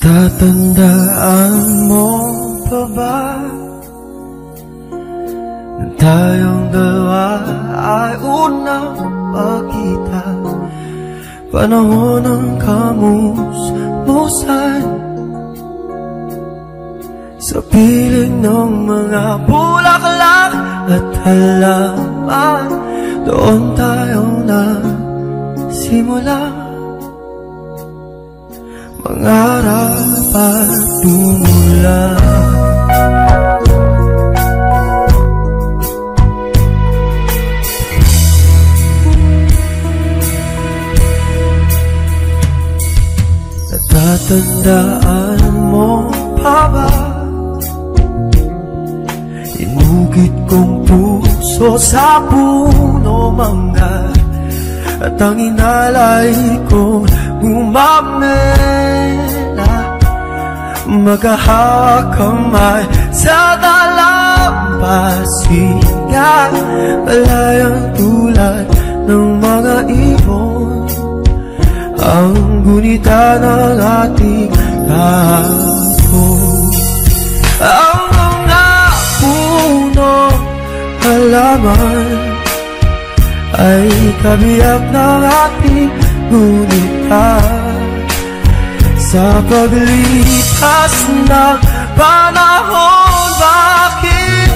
Natatandaan mo pa ba na tayong dalawa ay unang magkita? Panahon ng kamusmusan sa piling ng mga bulaklak at halaman. Doon tayo nagsimula mangarap at tumula. Natatandaan mo pa ba? Inugit kong puso sa puno mangga, at ang inalay kong gumamela, maghahawak kamay sa dalampasigan, malayang tulad ng mga ibon, ang gunita ng ating hapon. Ang mga puno halaman ay kabiyak ng ating gunita. Sa paglipas ng panahon, bakit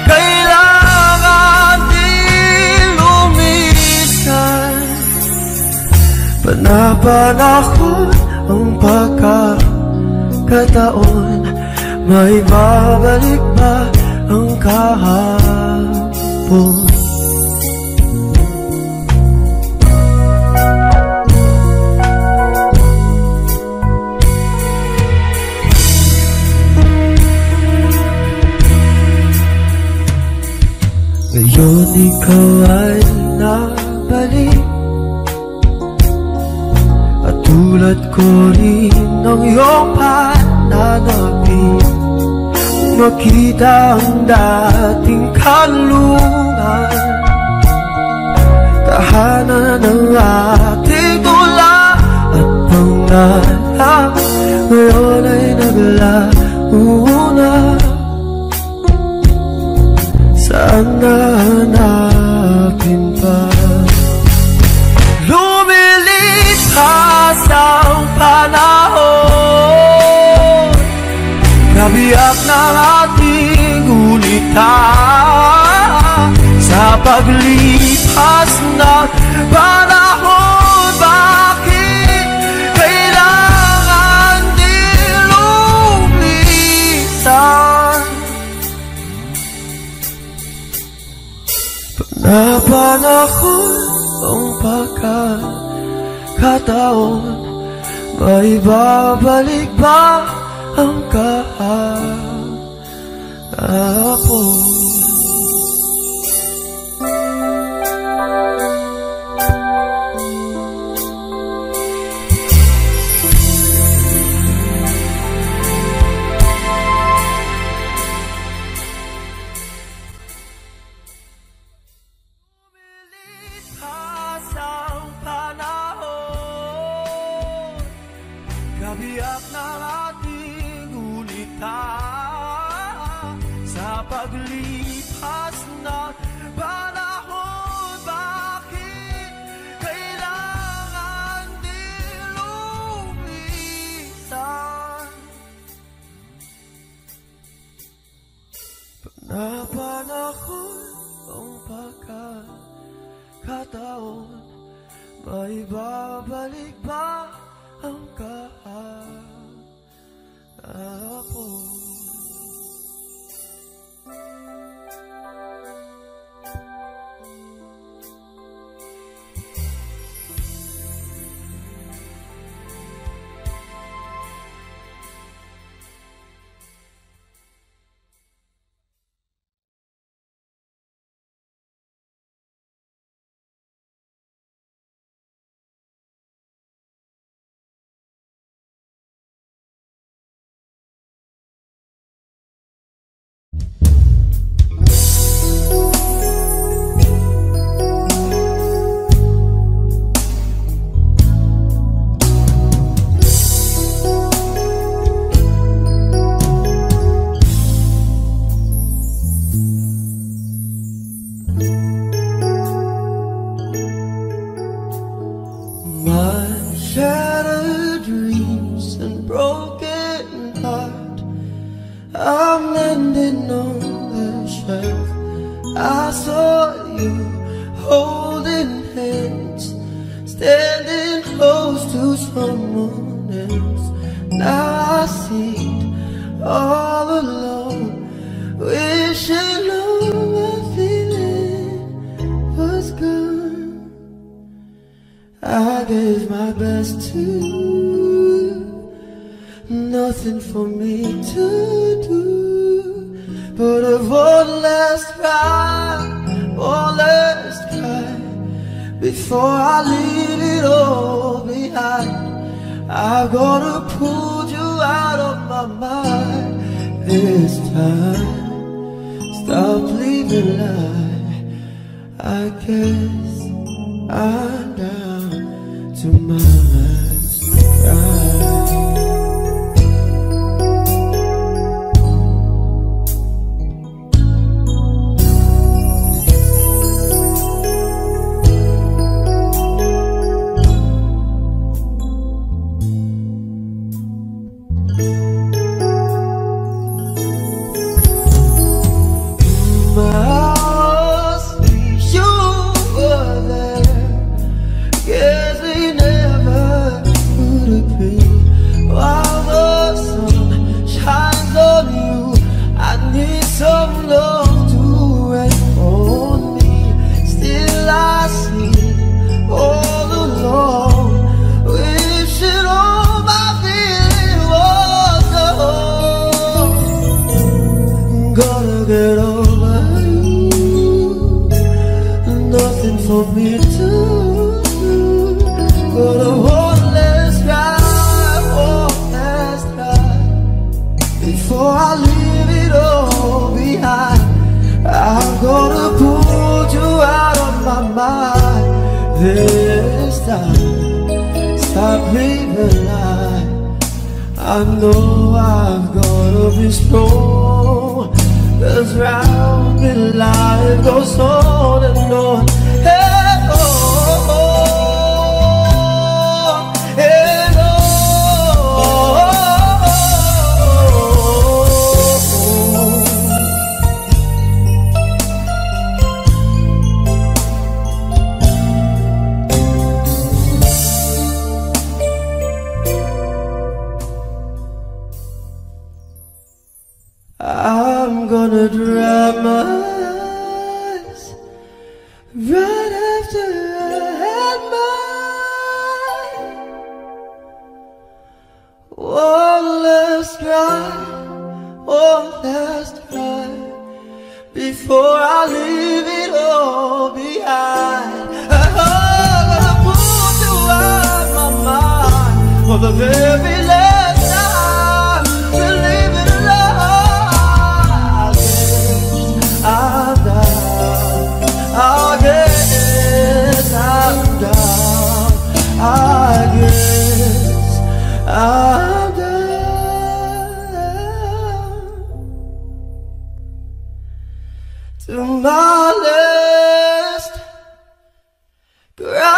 kailangan din lumisan? Panapanahon ang pagkakataon, may babalik ba ang kahapon? Ngayon ikaw ay nabalik, at tulad ko rin ng iyong pananapin, makita ang dating kanlungan, tahanan ng ating tula at pangarap. Ngayon ay naglaho na, saan nahanapin pa? Lumilipas ang panahon, kabiyak ng ating gunita. Sa paglipas ng panahon, bakit kailangan din lumisan? Panapanahon ang pagkakataon, may babalik ba ang kahapon? Kabiyak ng ating gunita. Sa paglipas ng panahon, bakit kailangan din lumisan? Panapanahon ang pagkakataon, may babalik ba ang kahapon? love. I saw you holding hands, standing close to someone else. Now I see it all alone, wishing all my feeling was gone. I gave my best to you, nothing for me to do but a one last cry, one last cry before I leave it all behind. I've gotta pull you out of my mind this time. Stop living life. I guess I'm down to my last cry. Get over you, nothing for me to do but a one last cry, one last cry before I leave it all behind. I'm gonna pull you out of my mind this time. Stop living life. I know I've gotta be strong, 'cause round in life goes on and on. Hey, oh, oh, and I'm gonna dry my eyes right after I had mine. One last cry, one last cry before I leave it all behind. I'm gonna put you out my mind for the very last time to leave it alone. I'm down, I guess I'm down, I guess I'm down to my last cry.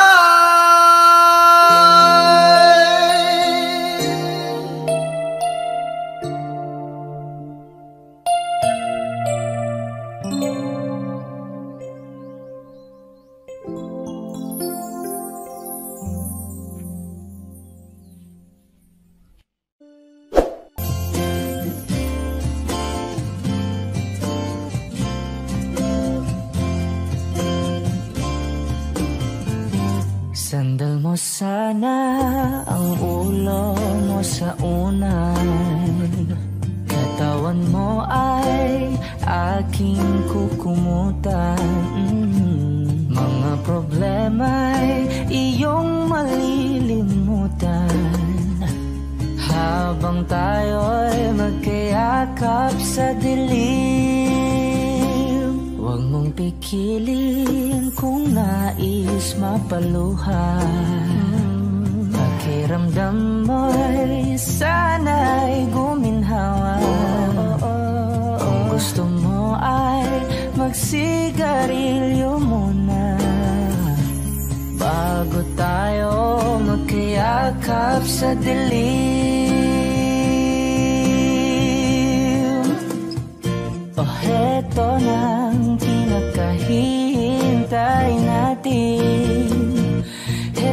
Sandal mo sana ang ulo mo sa unan, katawan mo ay aking kukumutan. Mga problema'y iyong malilimutan habang tayo'y magkayakap sa dilim. Huwag mong pikilin kung nais mapaluhan. Pakiramdam mo'y sana'y guminhawa. Kung gusto mo ay magsigarilyo muna bago tayo magkayakap sa dilim. Oh, heto na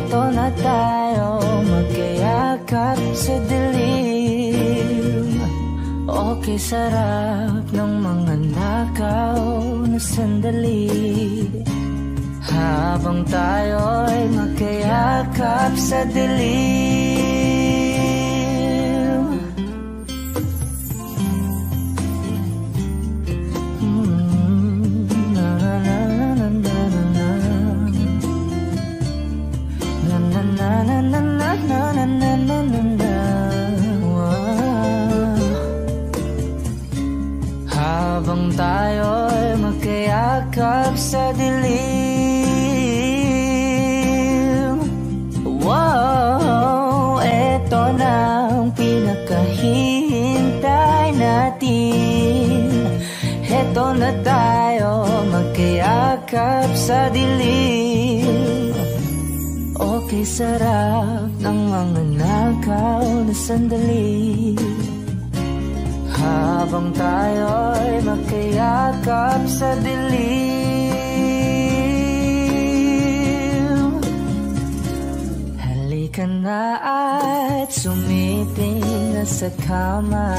eto na tayo, magkayakap sa dilim. Okay, sarap ng mga nakaw na sandali, habang tayo'y magkayakap sa dilim. Habang tayo'y magkayakap sa dilim. Wow, eto na ang pinakahihintay natin. Eto na tayo, magkayakap sa dilim. Okay, sarap ng mga nakaw na sandali, habang tayo'y magkayakap sa dilim. Halika na at sumiting na sa kama,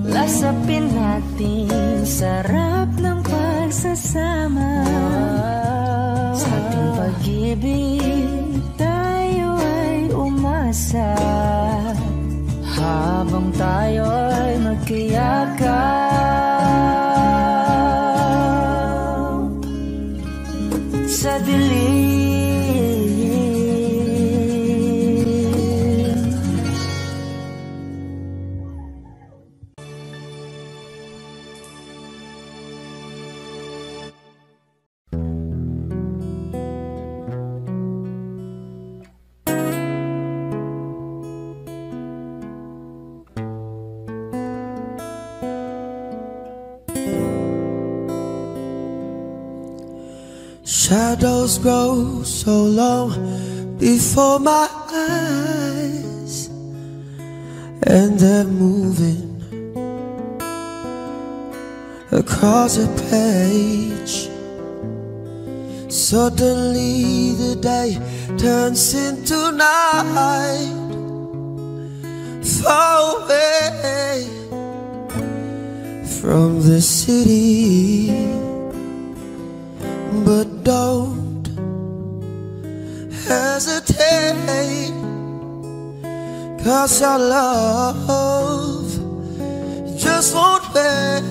lasapin natin sarap ng pagsasama. Sa ating pag-ibig tayo ay umasa, habang tayo'y magkayakap sa dilim. Shadows grow so long before my eyes, and they're moving across a page. Suddenly the day turns into night, far away from the city. But don't hesitate, 'cause our love just won't wait.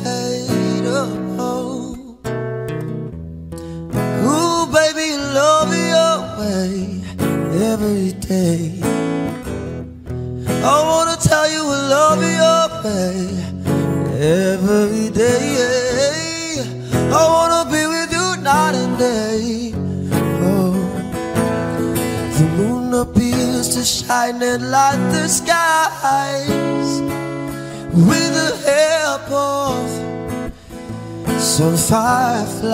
Oh, ooh, baby, love your way every day. I wanna tell you I love your way every day. I wanna be with you night and day. Oh, the moon appears to shine and light the skies with the help of some fireflies.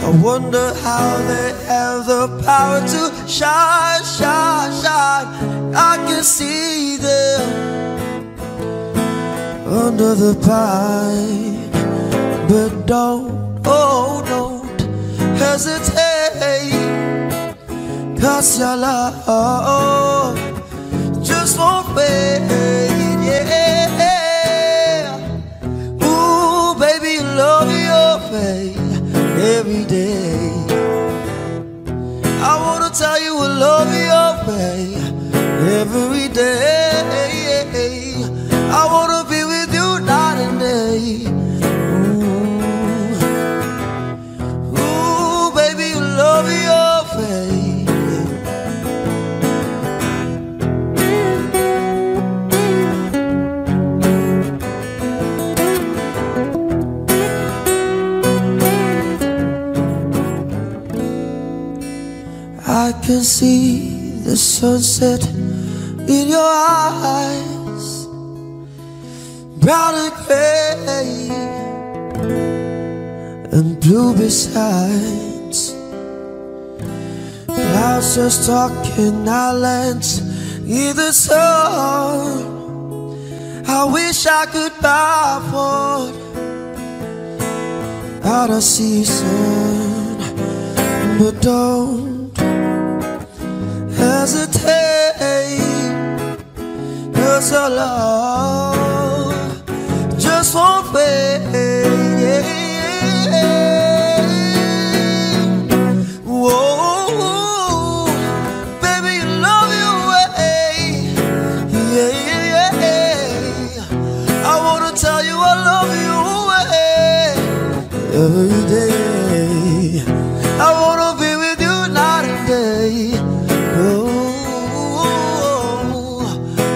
I wonder how they have the power to shine, shine, shine. I can see them under the pine. But don't, oh, don't hesitate, 'cause your love just won't wait, yeah. Ooh, baby, love your way every day. I wanna tell you I love your way every day. I wanna be with you night and day. Love your face. I can see the sunset in your eyes, brown and gray and blue besides. Clouds just talking islands in the sun. I wish I could buy one out of season. but don't hesitate. Cause your love just won't fade. Whoa, baby, you love your way. I wanna tell you I love you every day. I wanna be with you night and day.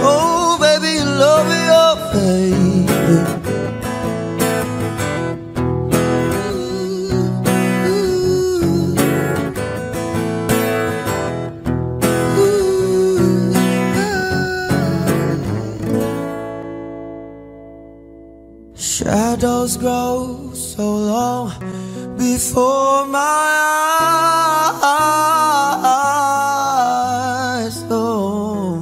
Oh, baby, you love your face. Shadows grow so long before my eyes. Oh,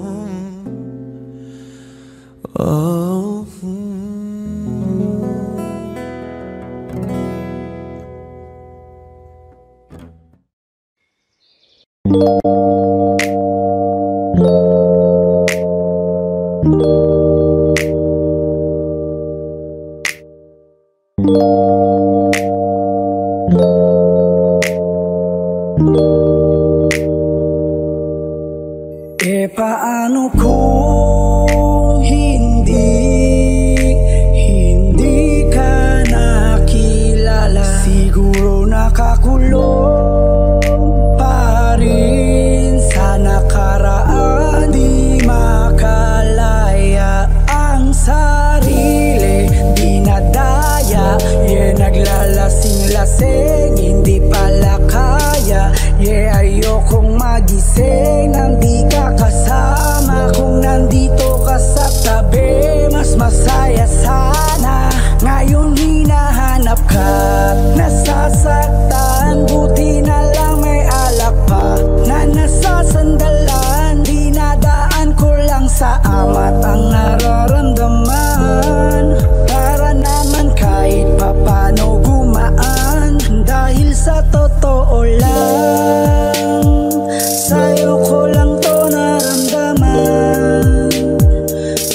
paano kung hindi ka nakilala? Siguro nakakulong pa rin sa nakaraan. Di makalaya ang sarili, dinadaya. Naglalasing-lasing, hindi pala kaya. Ayokong magising nang di ka kasama. Kung nandito ka sa tabi, mas masaya sana. Ngayon hinahanap ka, nasasaktan. Buti na lang may alak pa na nasasandalan. Dinadaan ko lang sa amat ang nararamdaman, para naman kahit papano gumaan. Dahil sa totoo lang, sa'yo ko lang to naramdaman.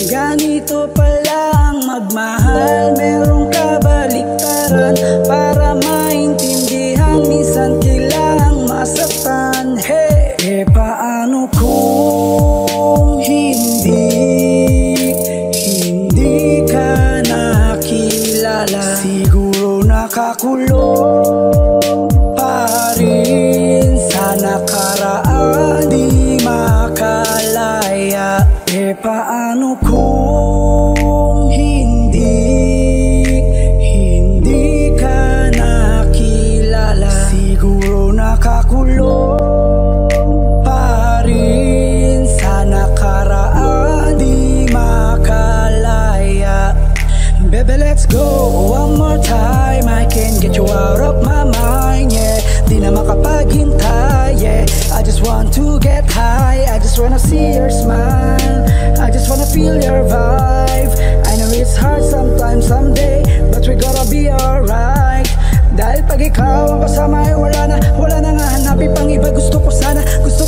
Ganito pala ang magmahal, merong kabaliktaran. Para maintindihan, minsan kailangang masaktan. Paano kung hindi ka nakilala? Siguro nakakulong pa rin sa nakaraan. Di makalaya. Paano kung hindi ka nakilala? Siguro nakakulong pa rin sa nakaraan. Di makalaya. Baby, let's go one more time. I can't get you out of my mind, yeah. Di na makapaghintay, yeah. I just want to get high, I just wanna see your smile, I just wanna feel your vibe. I know it's hard sometimes, someday, but we gotta be alright. Dahil pag ikaw ang kasama ay wala na nga hanapin pang iba. Gusto ko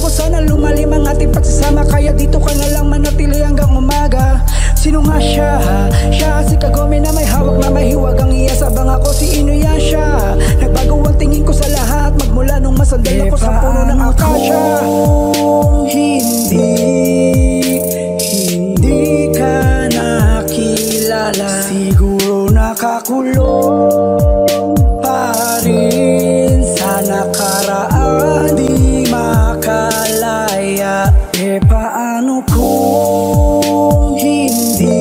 sana lumalim ang ating pagsasama. Kaya dito ka na lang manatili hanggang umaga. Sino nga siya? Siya si Kagome na may hawak na may hiwag. Ang iasabang ako si Inuyasha. Nagbago ang tingin ko sa lahat, magmula nung masandal ako sa puno ng akasya. Kung hindi ka nakilala, siguro nakakulong pa rin sa nakaraan. Di makalaya. Paano kung hindi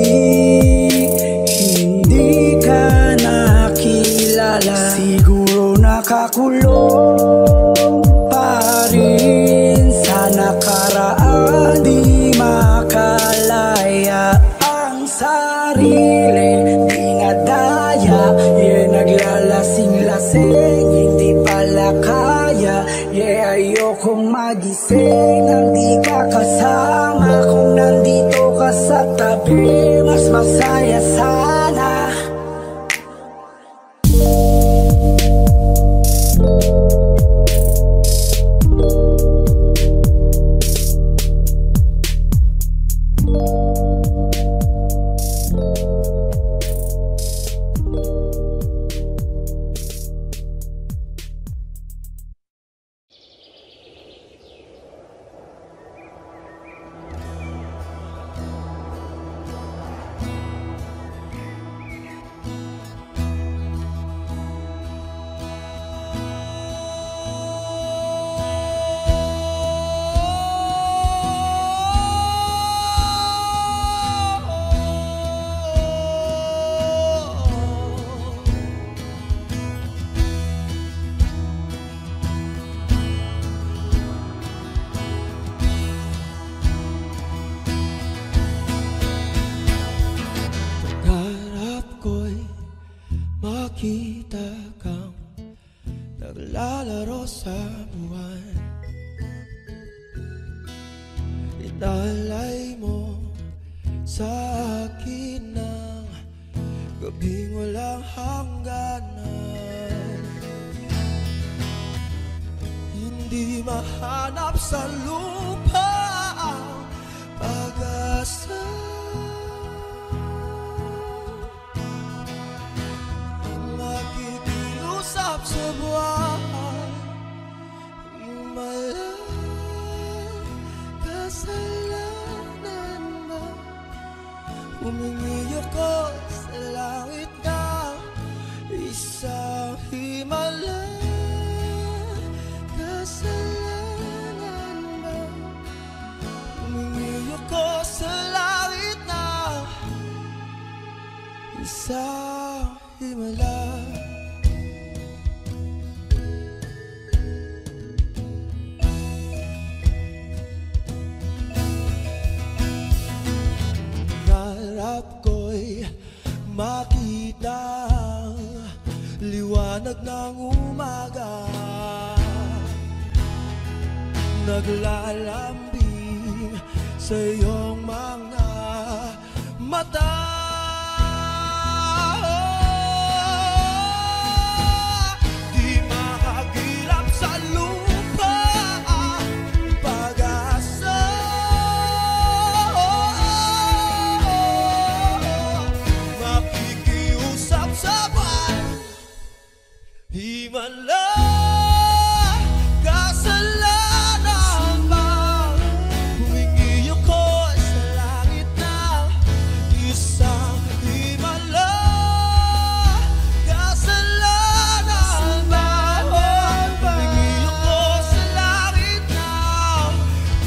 ka nakilala? Siguro nakakulong pa rin sa nakaraan. Di makalaya ang sarili, dinadaya. Naglalasing-lasing, hindi pala kaya. Ayokong magising nang di ka kasama. Kung nandito ka sa tabi, mas masaya sana. makita kang naglalaro sa buwan. Inalay mo sa akin ng gabing walang hangganan. Hindi mahanap sa lupa ang pag-asa. Makikiusap sa buwan, himalang kasalanan ba? Humingi ako sa langit na isang himalang kasalanan ba? Humingi ako sa langit na isang himalang. Narap ko'y makita ang liwanag ng umaga, naglalambing sa iyong mga mata. Di makagilap sa lupa ang pag-asa. Makikiusap sa buwan, himalang kasalanan ba? Humingi ako sa langit na isang himalang kasalanan ba? Humingi ako sa langit na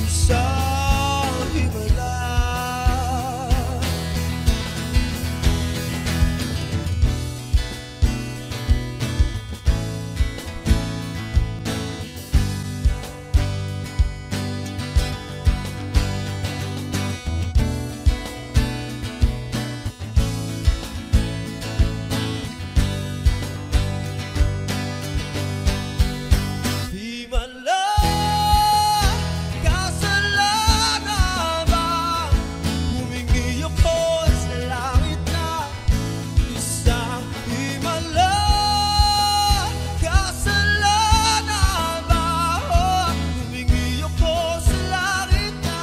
isang himalang. Himalang kasalanan ba? Humingi ako sa langit na isang himalang kasalanan ba? Humingi ako sa langit na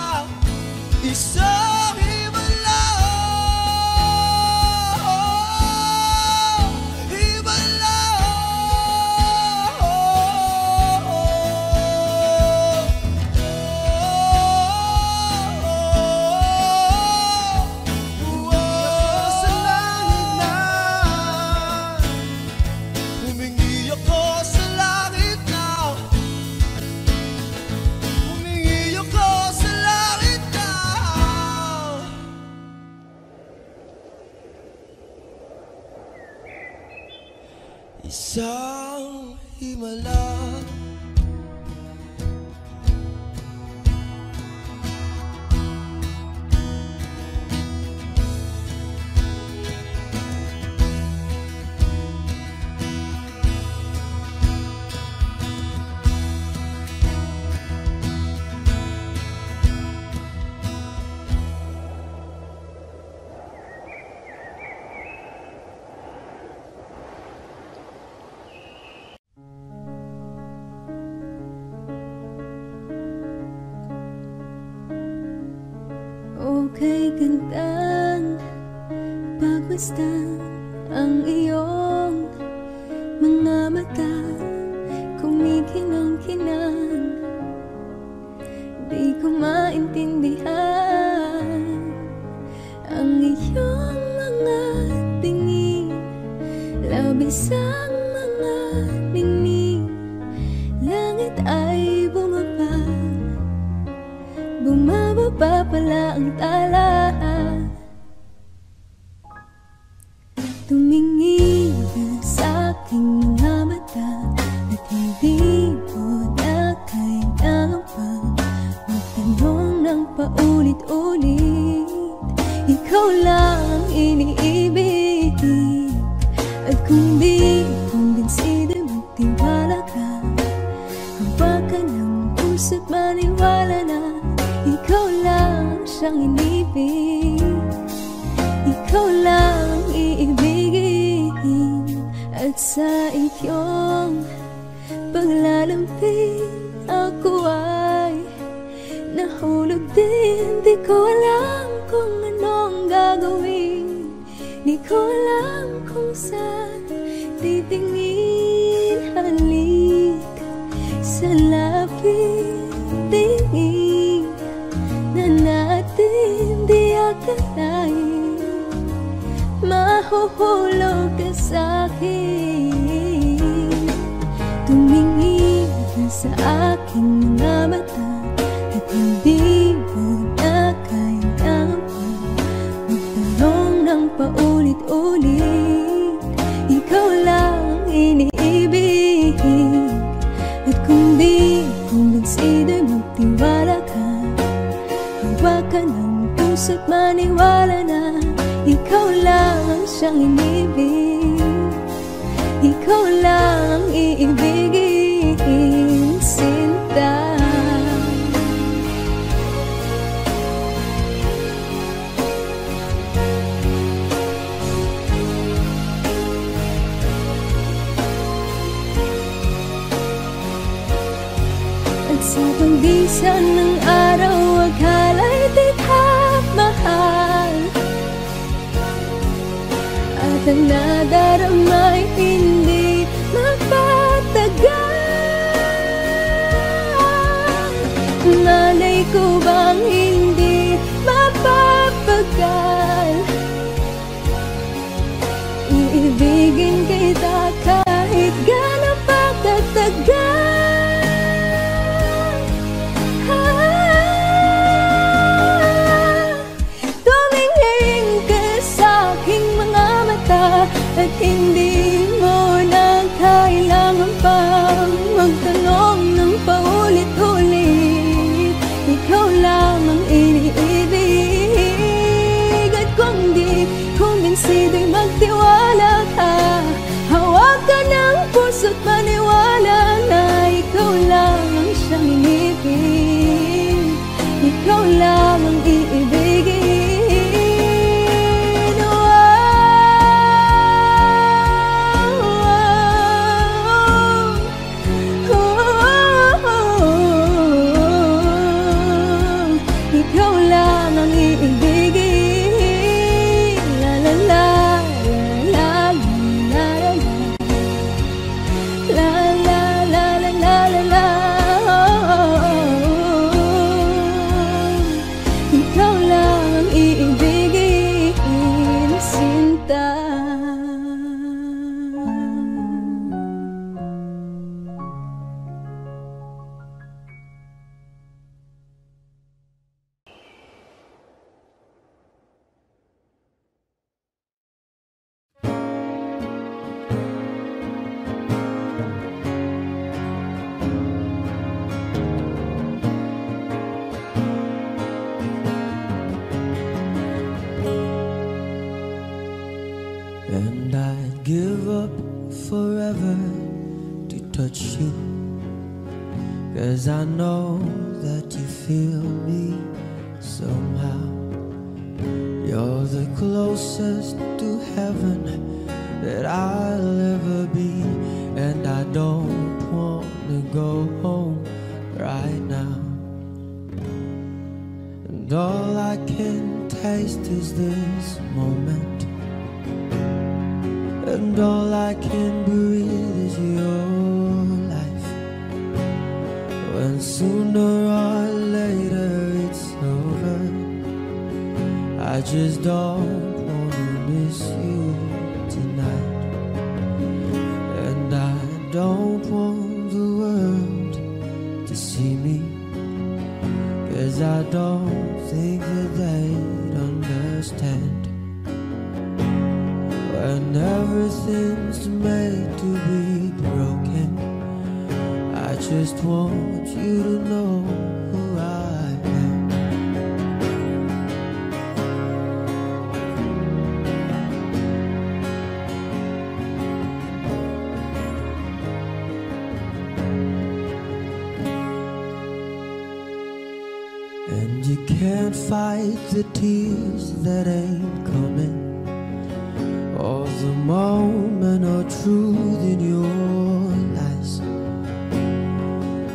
isang humingi ako sa langit na, humingi ako sa langit na. Isang himalang. Okay, gandang pagmasdan ang iyong mga mata, kumikinang-kinang. Di ko maintindihan ang iyong mga tingin, labis ang mga ningning. Langit ay bumaba, bumababa pala ang tala. Tumingin ka sa aking mga mata at hindi mo na kailangan pang magtanong ng paulit-ulit. Ikaw lang ang iniibig, at kung di di kumbinsido, magtiwala ka. Hawakan ng puso't maniwala na ikaw lang siyang inibig, ikaw lang iibigin. At sa iyong paglalambing ako ay nahulog din. Di ko alam kung anong gagawin, di ko alam kung saan titingin. Halik sa lapit, tingin na natin di akalain mahuhulog ka sa'kin. Tumingin ka sa aking mga mata at hindi mo na kailangan pa magtanong ng paulit-ulit. Ikaw lang iniibig. At kung di kumbinsido'y magtiwala ka. Hawakan ng puso't maniwala na ikaw lang ang siyang inibig, ikaw lang ang iibigin, sinta. At sa pagdisan ng araw, akhala'y tighap mahal, at ang nadarama ay hindi magpatagal. Malay ko bang hindi mapapagal, iibigin kita kahit gaano pa katagal. At hindi mo na kailangan pang magtanong ng paulit-ulit. Ikaw lang ang iniibig. At kung di kumbinsido'y magtiwala ka. Hawakan ng puso't maniwala na ikaw lang ang siyang inibig, ikaw lang ang iibigin. And I'd give up forever to touch you, 'cause I know that you feel me somehow. You're the closest to heaven that I'll ever be, and I don't wanna go home right now. And all I can taste is this moment, and all I can breathe is your life. When sooner or later it's over, I just don't wanna miss you tonight. And I don't want the world to see me, 'cause I don't think that they'd understand. When everything's made to be broken, I just want you to know who I am. can't fight the tears that ain't coming, or the moment of truth in your eyes,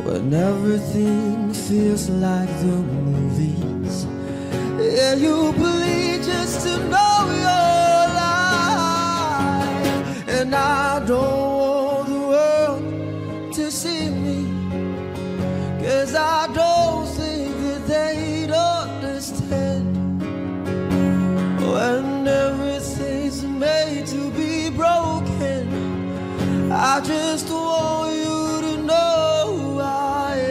when everything feels like the movies. Yeah, you bleed just to know you're alive. And I don't want the world to see me, 'cause I don't think that they'd understand when everything's made to be broken. I just want you to know who I am.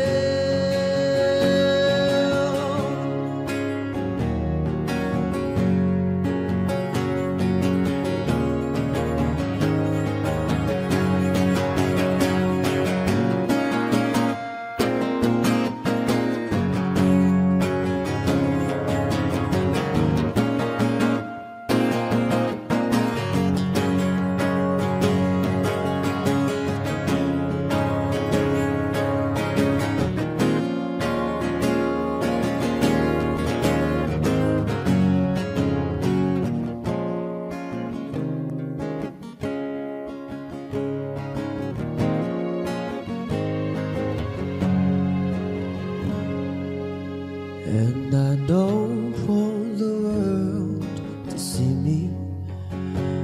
And I don't want the world to see me,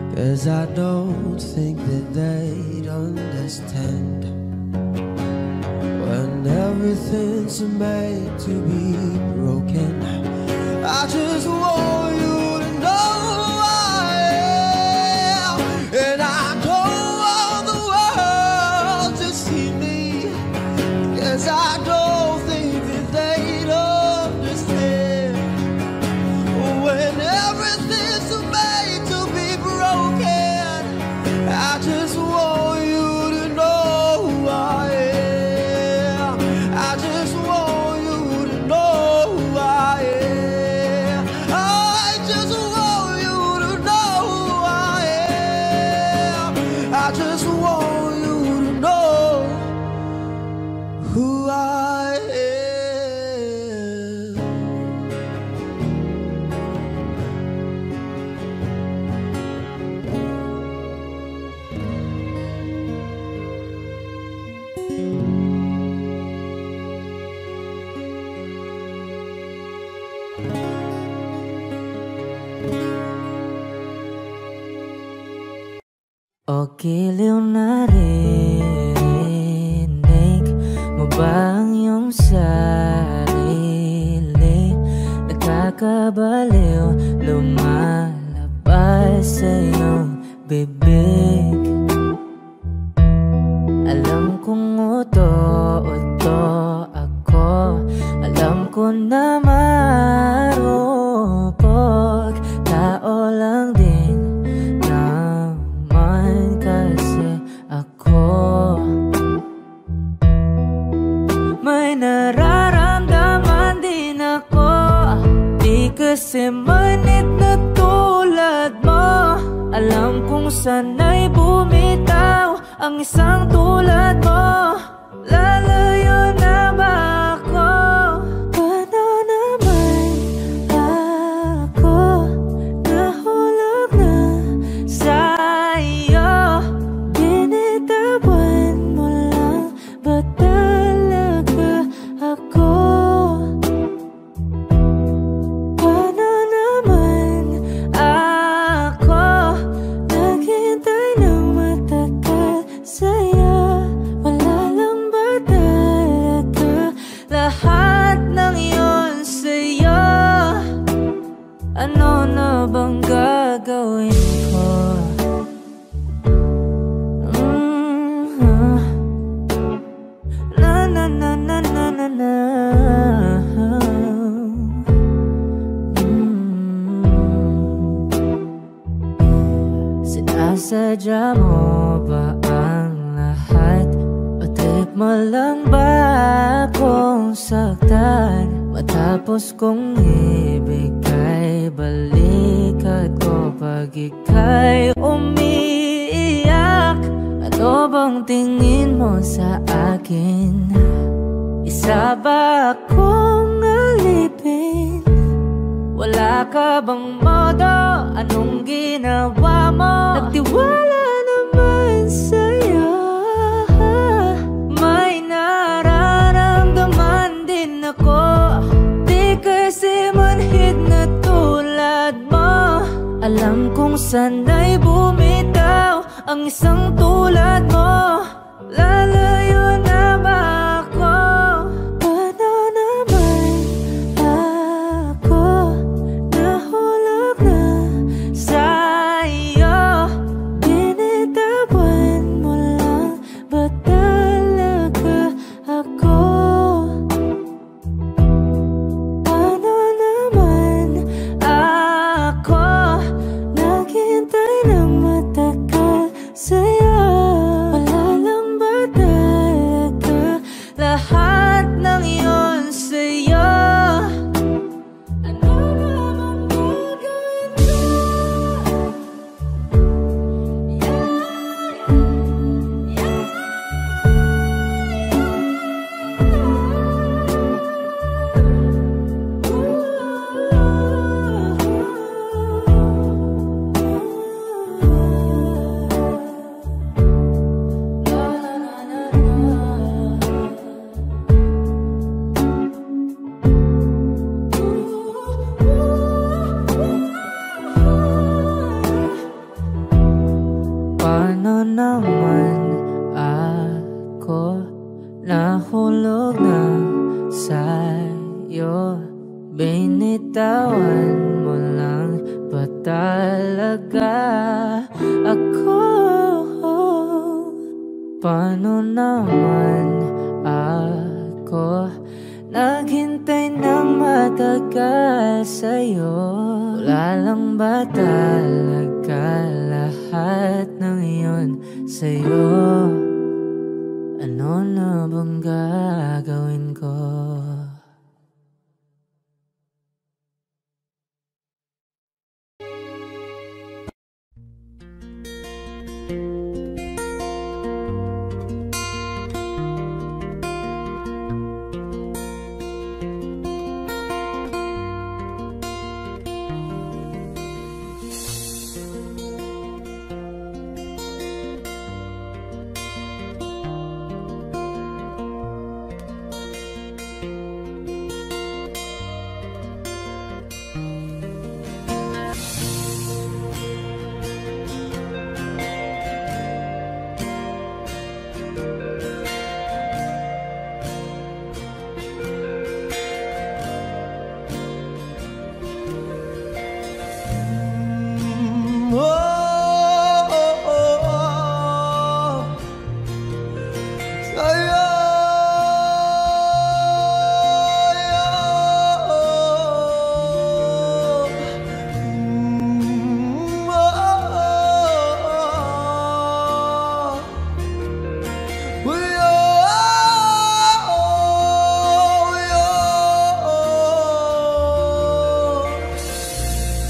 'cause I don't think that they'd understand when everything's made to be broken. I just want you to know who I am. And I don't want the world to see me, 'cause I don't think that they'd understand when everything's made to be broken. I just want you to know who I am. I just want you to know who I am. I just want you to know who I am. I just want you to know who I am. O giliw narinig mo ba ang iyong sarili? Nakakabaliw, lumalabas sa iyong bibig. Alam kong uto-uto ako, alam ko na marupok, tao lang din naman kasi ako. May nararamdaman din ako, di kasi manit na tulad mo. Alam kong sana'y bumitaw ang isang tulad mo. Lalayo na ba ako? Paano naman ako nahulog na sa'yo? Binitawan mo lang ba talaga ako? Paano naman ako naghintay ng matagal sa'yo? Wala lang ba talaga lahat ng iyon sa'yo? Ano na bang gagawin ko? Na na na na na na na. Sinasadya mo ba ang lahat? O trip mo lang ba akong saktan? Matapos kong ibigay balikat ko pag ika'y umiiyak. Ano bang tingin mo sa akin? Isa ba akong alipin? Wala ka bang modo? Anong ginawa mo? Nagtiwala naman sa'yo. May nararamdaman din ako. Di kasi manhid na tulad mo. Alam kong sana'y bumitaw ang isang tulad mo. Lalayo na ba ako? Paano naman ako nahulog na sa'yo? Binitawan mo lang ba talaga ako? Paano naman ako naghintay ng matagal sa'yo? Lahat ng iyon sa'yo. Ano naman gagawin ko? Paano naman ako nahulog na sa'yo? Binitawan mo lang ba talaga ako? Paano naman ako naghintay ng matagal sa'yo? Wala lang ba talaga lahat ng iyon sa'yo? Ano na bang gagawin ko?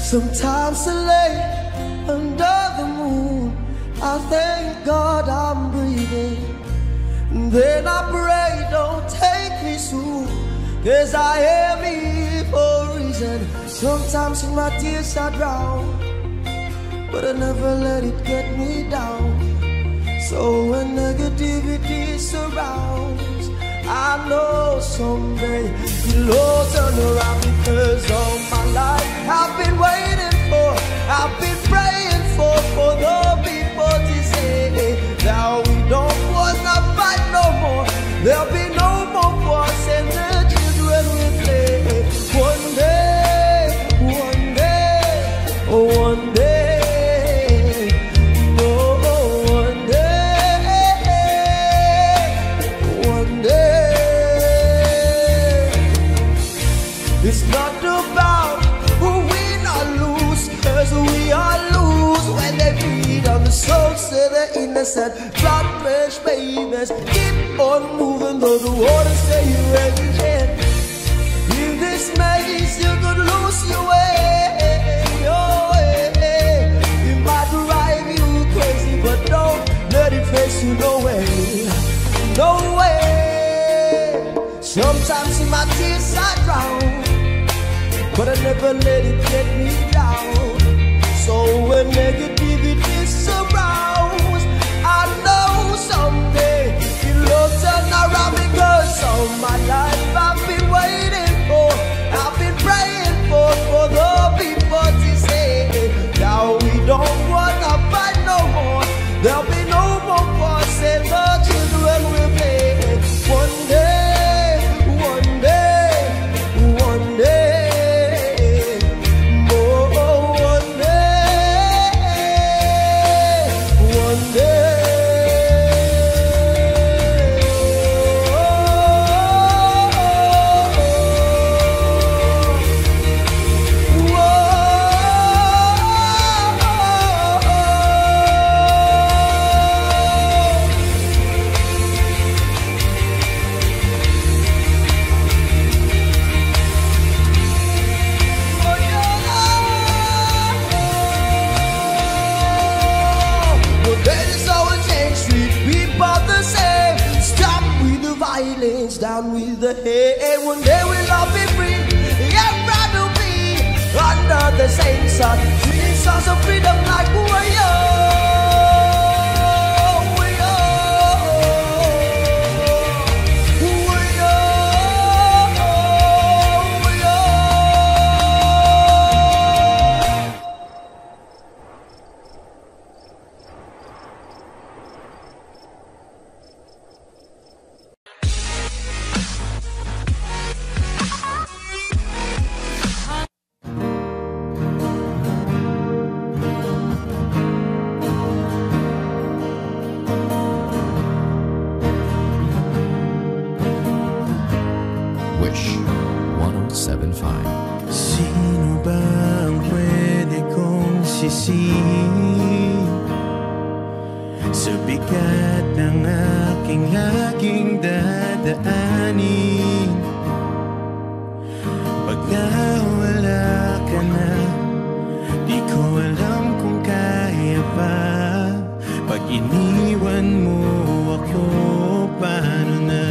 Sometimes I lay under the moon, I thank God I'm breathing. Then I pray, don't take me soon, 'cause I am here for a reason. Sometimes in my tears I drown, but I never let it get me down. So when negativity surrounds, I know someday you'll all turn around, because all my life I've been waiting for, I've been praying for the people to say that we don't wanna fight no more. There'll be no more wars and the children will play. One day, one day, one day, oh, one day, one day. It's not about who win or lose, 'cause we all lose when they feed on the souls of the innocent. Blood fresh babies, keep on moving though the waters say you're raging. In this maze you could lose your way, your way. It might drive you crazy, but don't let it face you. No way, no way. Sometimes in my tears I drown, but I never let it get me down. So when negativity surrounds, I know someday it'll turn around, because all my life I've been waiting for, I've been praying for the people to say, now we don't wanna fight no more, there'll be no more wars, and the children will play. One day, one day, one day, more, one day, one day. Down with the hate. One day we'll all be free, yeah, proud to be under the same sun, singing songs of freedom like we Wish 107.5. Sino ba ang pwede kong sisihin sa bigat ng aking laging dadaanin? Pag nawala ka na, di ko alam kung kaya pa. Pag iniwan mo ako, paano na?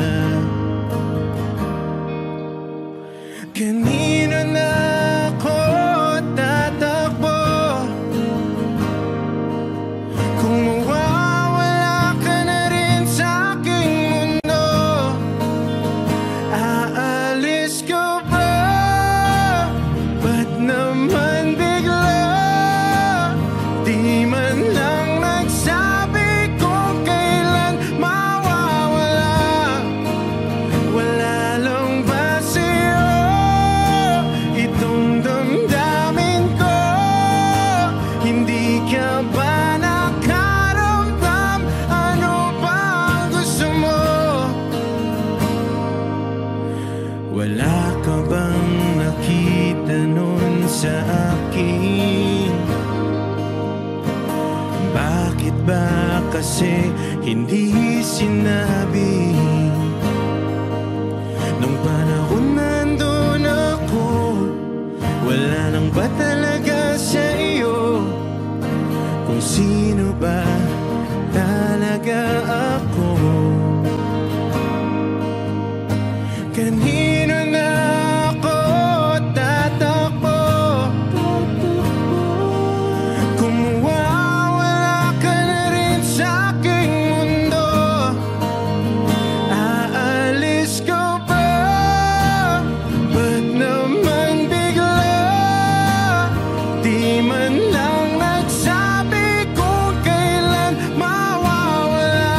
Kanino na ako tatakbo kung mawawala ka na rin sa aking mundo? Aalis ka ba? Ba't naman bigla? Di man lang nagsabi kung kailan mawawala. Wala lang ba sa'yo itong damdamin ko? Hindi ka ba nakaramdam? Ano ba ang gusto mo? Wala ka bang nakita nun sa akin? Bakit ba kasi hindi sinabi? Nung panahon nandun ako, wala nang ba talaga sa iyo? Kung sino ba talaga ako? Kanino na ako tatakbo kung mawawala ka na rin sa aking mundo? Aalis ka ba? Ba't naman bigla? Di man lang nagsabi kung kailan mawawala.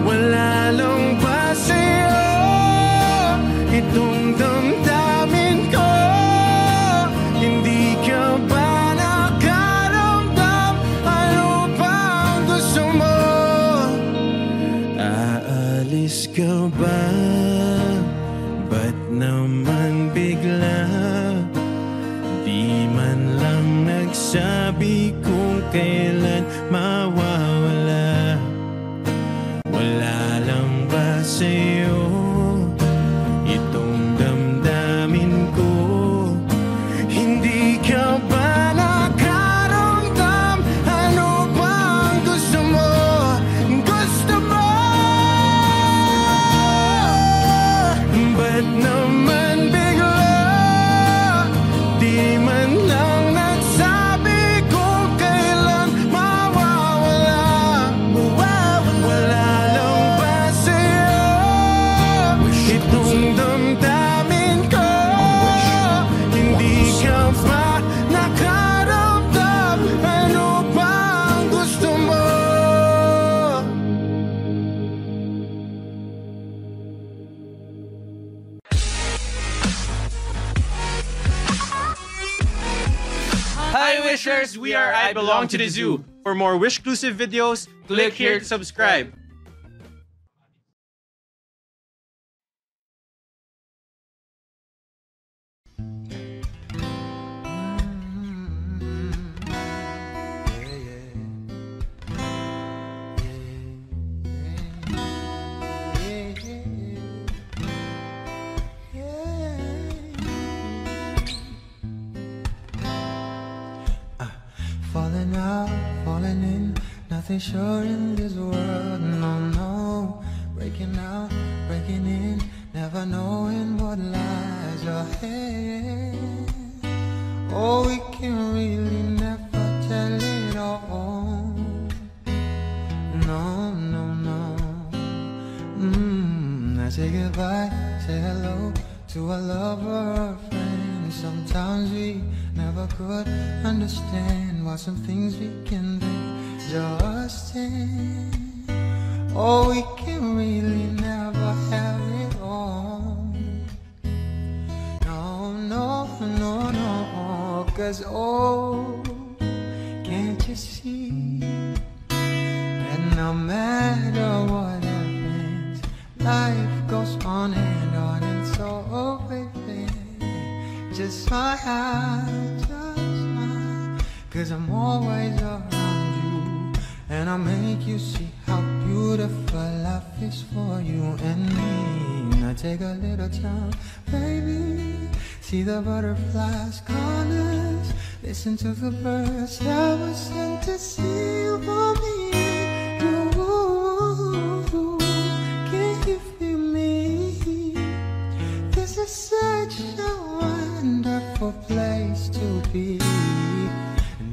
Wala lang ba sa'yo itong damdamin ko? Hindi ka ba nakaramdam? Ano ba ang gusto mo? Aalis ka ba? Ba't naman bigla? Di man lang nagsabi kung kailan mawawala. Wala lang ba sa'yo itong damdamin ko? Hindi ka ba nakaramdam? Ano ba ang gusto mo? Gusto mo? Wishers, we are I Belong to the Zoo. For more Wish-clusive videos, click here to subscribe. Falling out, falling in, nothing sure in this world, no, no. Breaking out, breaking in, never knowing what lies ahead. Oh, we can really never tell it all. No, no, no. I say goodbye, say hello to a lover or a friend. Sometimes we never could understand why some things we can do just in. Oh, we can really never have it all. No, no, no, no. Cause oh, can't you see that no matter what happens, life goes on and on, and so baby, just smile, cause I'm always around you, and I'll make you see how beautiful life is for you and me. Now take a little time, baby, see the butterflies, colors, listen to the birds that were sent to sing for me and you. Can you feel me? This is such a wonderful place to be.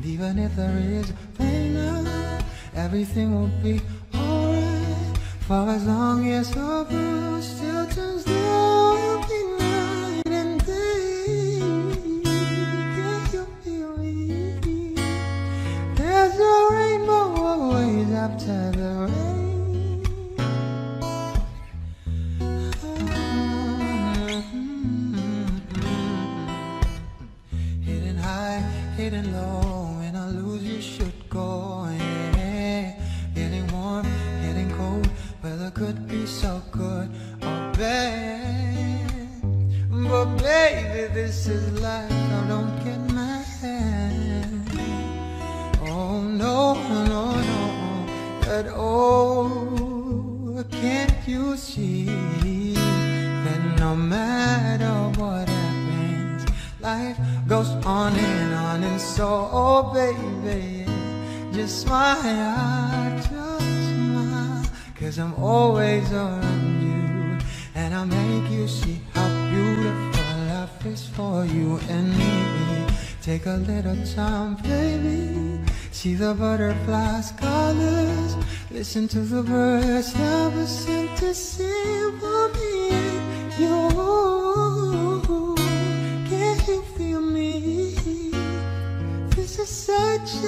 Even if there is pain now, everything will be alright. For as long as the world still turns, there will be night and day. Can you feel me? There's a rainbow always after the rain. Hidden high, hidden low, you should go, yeah. Getting warm, getting cold, weather could be so good or bad. But baby, this is life, so don't get mad. Oh no, no, no, but oh, can't you see that no matter what happens, life goes on, and so, oh baby, just smile, just smile, cause I'm always around you, and I'll make you see how beautiful life is for you and me. Take a little time, baby, see the butterflies, colors, listen to the birds that were sent to sing for me and you. Can you feel me? This is such a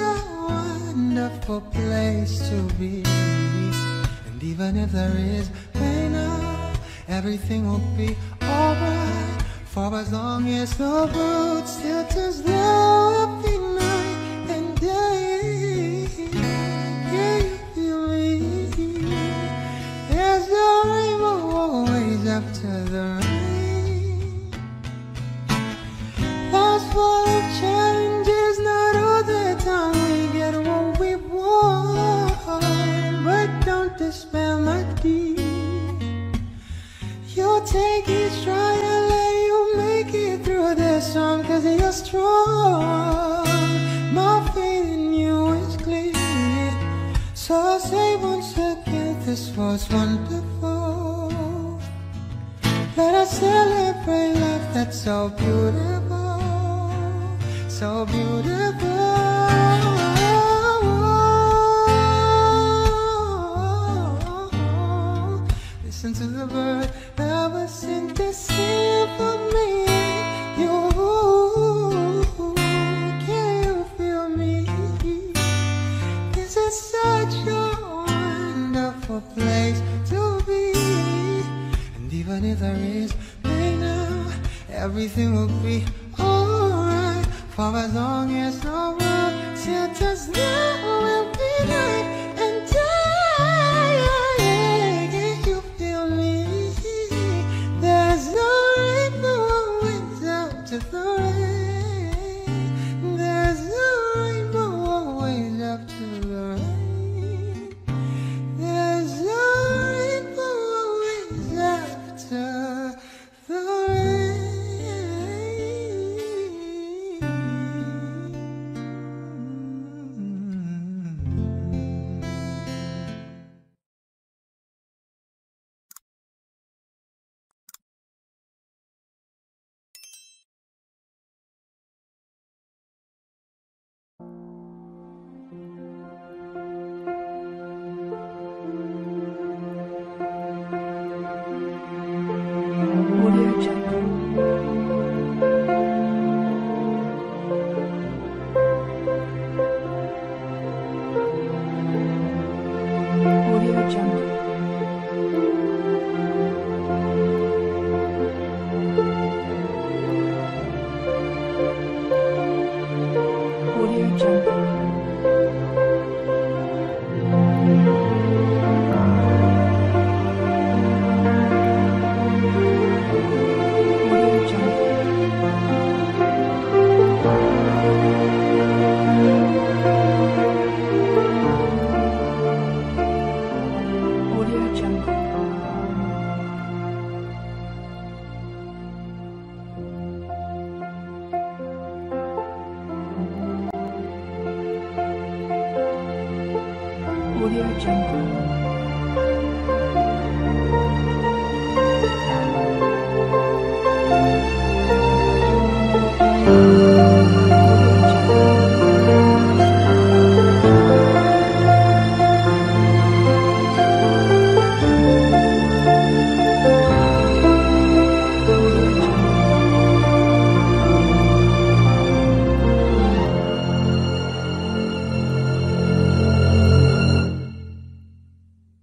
wonderful place to be. And even if there is pain now, everything will be alright. For as long as the world still turns, there will be night and day. Can you feel me? There's a rainbow always after the rain. Life's full of challenges, not all the time we get what we want. But don't despair, my dear. You'll take each trial and you'll make it through this storm, cause you're strong. My faith in you is clear. So I'll say once again, this was wonderful. Let us celebrate life that's so beautiful, so beautiful. Listen to the bird that was sent to sing for me. You, can you feel me? This is such a wonderful place to be. And even if there is pain now, everything will be alright. For as long as the world 'cause now we'll be night and day. Can you feel me? There's no rainbow without the rain. There's no rainbow always after the rain. There's no rainbow always after the rain. Audio Jungle. Audio Jungle. Audio Jungle. Audio Jungle. Audio Jungle.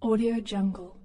Audio Jungle.